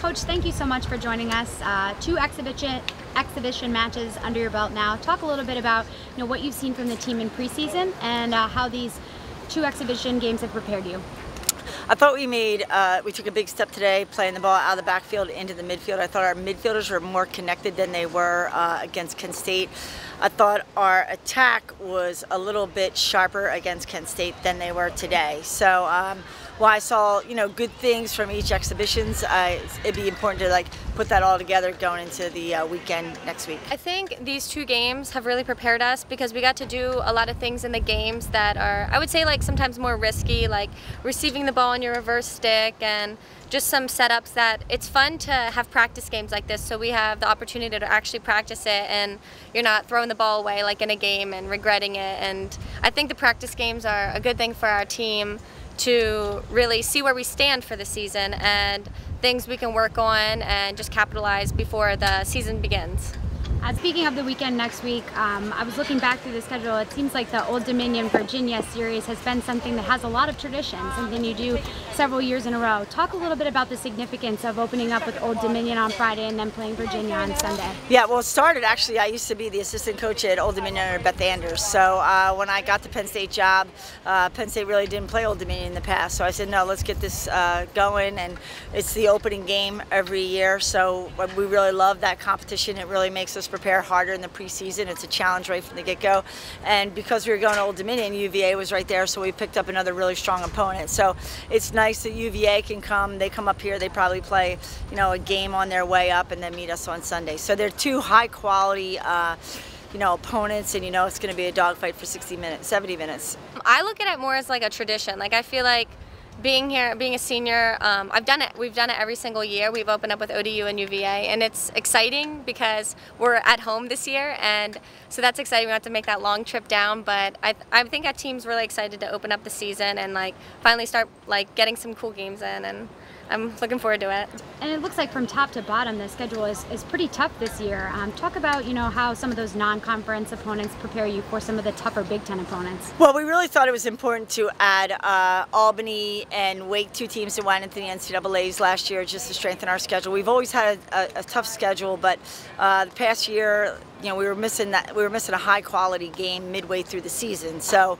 Coach, thank you so much for joining us. Two exhibition matches under your belt now. Talk a little bit about what you've seen from the team in preseason and how these two exhibition games have prepared you. I thought we took a big step today playing the ball out of the backfield into the midfield. I thought our midfielders were more connected than they were against Penn State. I thought our attack was a little bit sharper against Penn State than they were today. So while I saw good things from each exhibitions, it'd be important to put that all together going into the weekend next week. I think these two games have really prepared us because we got to do a lot of things in the games that are, I would say, sometimes more risky, like receiving the ball on your reverse stick and just some setups that it's fun to have practice games like this, so we have the opportunity to actually practice it and you're not throwing the ball away like in a game and regretting it. And I think the practice games are a good thing for our team to really see where we stand for the season and things we can work on and just capitalize before the season begins. Speaking of the weekend next week, I was looking back through the schedule. It seems like the Old Dominion Virginia series has been something that has a lot of tradition, something you do several years in a row. Talk a little bit about the significance of opening up with Old Dominion on Friday and then playing Virginia on Sunday. Yeah, well, it started actually, I used to be the assistant coach at Old Dominion under Beth Anders. So when I got the Penn State job, Penn State really didn't play Old Dominion in the past. So I said, no, let's get this going. And it's the opening game every year. So we really love that competition. It really makes us prepare harder in the preseason. It's a challenge right from the get-go, and because we were going to Old Dominion, UVA was right there, so we picked up another really strong opponent. So it's nice that UVA can come. They come up here, they probably play a game on their way up and then meet us on Sunday. So they're two high-quality opponents, and it's going to be a dogfight for 60 minutes, 70 minutes. I look at it more as like a tradition. I feel like being here, being a senior, we've done it every single year. We've opened up with ODU and UVA, and it's exciting because we're at home this year, and so that's exciting. We don't have to make that long trip down, but I think our team's really excited to open up the season and finally start getting some cool games in, and I'm looking forward to it. And it looks like from top to bottom the schedule is pretty tough this year. Talk about how some of those non-conference opponents prepare you for some of the tougher Big Ten opponents. Well, we really thought it was important to add Albany and Wake, two teams that went into the NCAAs last year, just to strengthen our schedule. We've always had a tough schedule, but the past year, we were missing a high-quality game midway through the season. So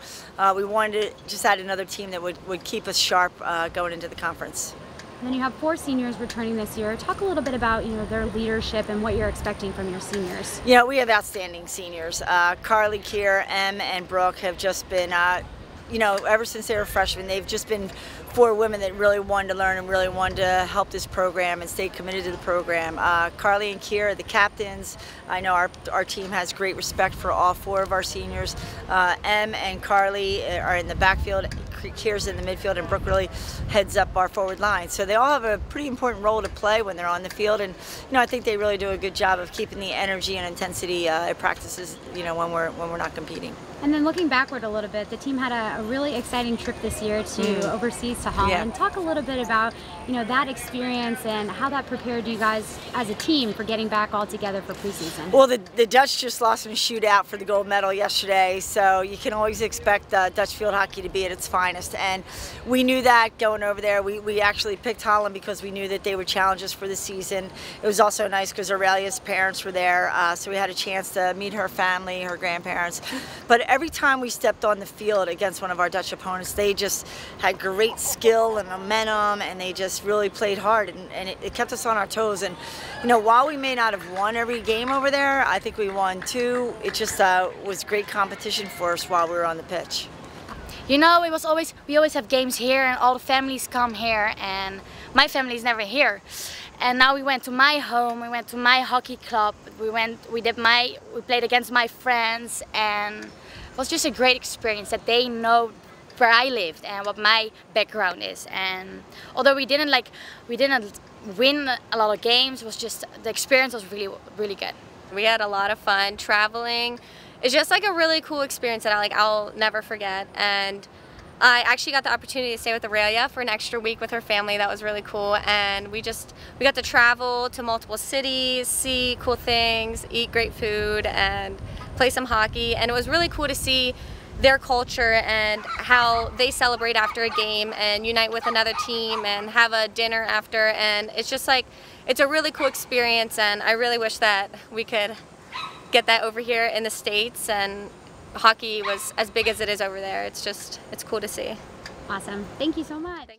we wanted to just add another team that would keep us sharp going into the conference. And then you have 4 seniors returning this year. Talk a little bit about their leadership and what you're expecting from your seniors. Yeah, we have outstanding seniors. Carly, Kier, Em, and Brooke have just been, ever since they were freshmen, they've just been 4 women that really wanted to learn and really wanted to help this program and stay committed to the program. Carly and Kier are the captains. I know our team has great respect for all 4 of our seniors. Em and Carly are in the backfield. Kier's in the midfield, and Brooke really heads up our forward line. So they all have a pretty important role to play when they're on the field, and I think they really do a good job of keeping the energy and intensity at practices, when we're not competing. And then looking backward a little bit, the team had a really exciting trip this year to overseas to Holland. Yeah. Talk a little bit about that experience and how that prepared you guys as a team for getting back all together for preseason. Well, the Dutch just lost in a shootout for the gold medal yesterday, so you can always expect Dutch field hockey to be at its finest. And we knew that going over there. We actually picked Holland because we knew that they would challenge us for the season. It was also nice because Aurelia's parents were there, so we had a chance to meet her family, her grandparents. But every time we stepped on the field against one of our Dutch opponents, they just had great skill and momentum, and they just really played hard, and it kept us on our toes. And while we may not have won every game over there, I think we won 2. It just was great competition for us while we were on the pitch. We always have games here, and all the families come here, and my family is never here. And now we went to my home, we went to my hockey club, we played against my friends, and it was just a great experience that they know where I lived and what my background is. And although we didn't win a lot of games, it was just, the experience was really, really good. We had a lot of fun traveling. It's just a really cool experience that I'll never forget. And I actually got the opportunity to stay with Aurelia for an extra week with her family. That was really cool. And we got to travel to multiple cities, see cool things, eat great food, and play some hockey. And it was really cool to see their culture and how they celebrate after a game and unite with another team and have a dinner after, and it's just like, it's a really cool experience, and I really wish that we could get that over here in the States, and hockey was as big as it is over there. It's cool to see. Awesome. Thank you so much.